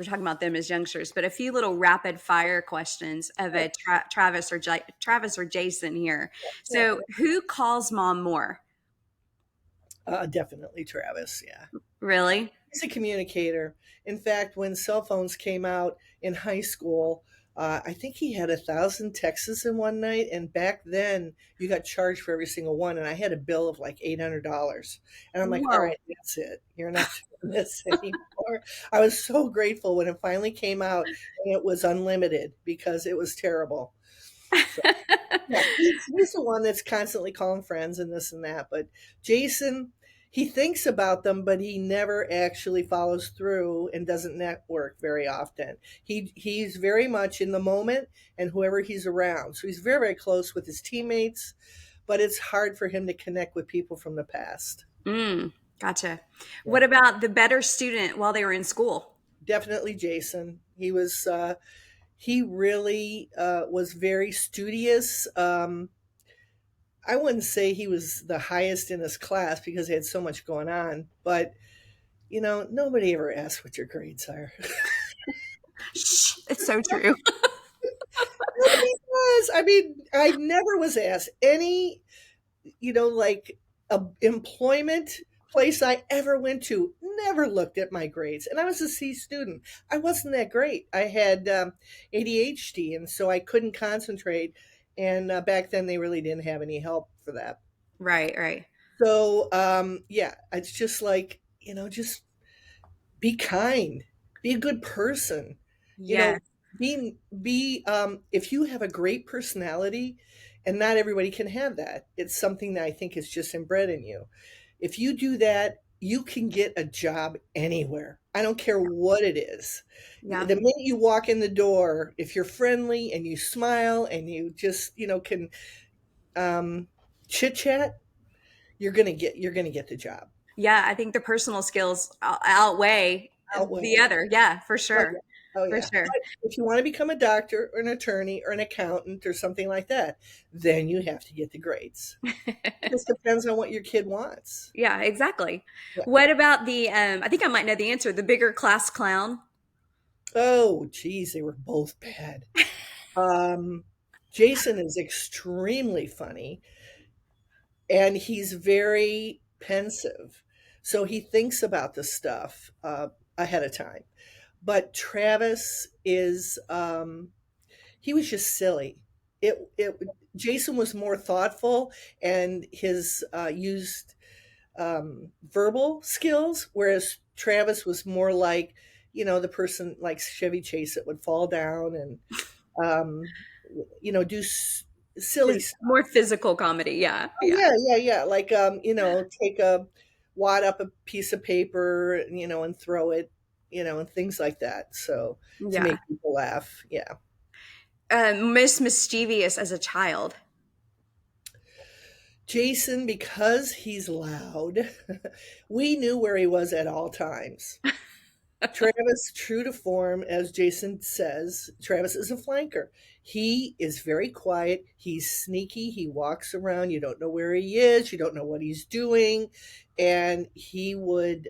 talking about them as youngsters, but a few little rapid fire questions of a Travis or Jason here. So, who calls mom more? Definitely Travis. Yeah. Really? He's a communicator. In fact, when cell phones came out in high school, I think he had 1,000 texts in one night. And back then, you got charged for every single one. And I had a bill of like $800. And I'm like, all Whoa. right, that's it. You're not doing this anymore. I was so grateful when it finally came out and it was unlimited because it was terrible. So, yeah, he's the one that's constantly calling friends and this and that. But Jason, he thinks about them, but he never actually follows through and doesn't network very often. He's very much in the moment and whoever he's around. So he's very, very close with his teammates, but it's hard for him to connect with people from the past. Gotcha. Yeah. What about the better student while they were in school? Definitely Jason. He really was very studious. I wouldn't say he was the highest in his class because he had so much going on, but nobody ever asks what your grades are. Shh, it's so true. Nobody does. I mean, I never was asked any, like a employment place I ever went to never looked at my grades. And I was a C student. I wasn't that great. I had ADHD, and so I couldn't concentrate. And back then, they really didn't have any help for that. Right, right. So, yeah, it's just like, just be kind, be a good person. You know, Yes. if you have a great personality, and not everybody can have that, it's something that I think is just inbred in you. If you do that, you can get a job anywhere. I don't care what it is. Yeah. The minute you walk in the door, if you're friendly and you smile and you just, can um, chit chat, you're gonna get the job. Yeah, I think the personal skills outweigh the Outweigh. other. Yeah, for Oh sure. yeah. Oh For yeah. sure. But if you want to become a doctor or an attorney or an accountant or something like that, then you have to get the grades. It just depends on what your kid wants. Yeah, exactly. Yeah. What about I think I might know the answer, the bigger class clown? Oh, geez, they were both bad. Um, Jason is extremely funny and he's very pensive. So he thinks about the stuff ahead of time. But Travis is he was just silly. It Jason was more thoughtful and his used verbal skills, whereas Travis was more like the person like Chevy Chase that would fall down and um, do silly His stuff. more physical comedy. Yeah, Oh, yeah, yeah, yeah, yeah. Like take a wad up a piece of paper, and throw it, and things like that. So to yeah. make people laugh, yeah. Most mischievous as a child. Jason, because he's loud, we knew where he was at all times. Travis, true to form, as Jason says, Travis is a flanker. He is very quiet. He's sneaky. He walks around. You don't know where he is. You don't know what he's doing. And he would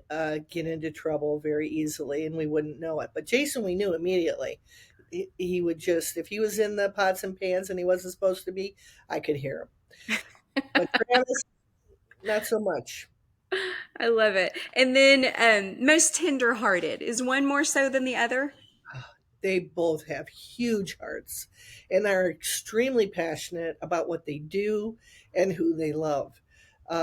get into trouble very easily, and we wouldn't know it. But Jason, we knew immediately. He would just, if he was in the pots and pans and he wasn't supposed to be, I could hear him. But Travis, not so much. I love it. And then most tender-hearted. Is one more so than the other? They both have huge hearts and are extremely passionate about what they do and who they love.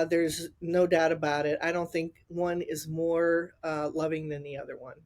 There's no doubt about it. I don't think one is more loving than the other one.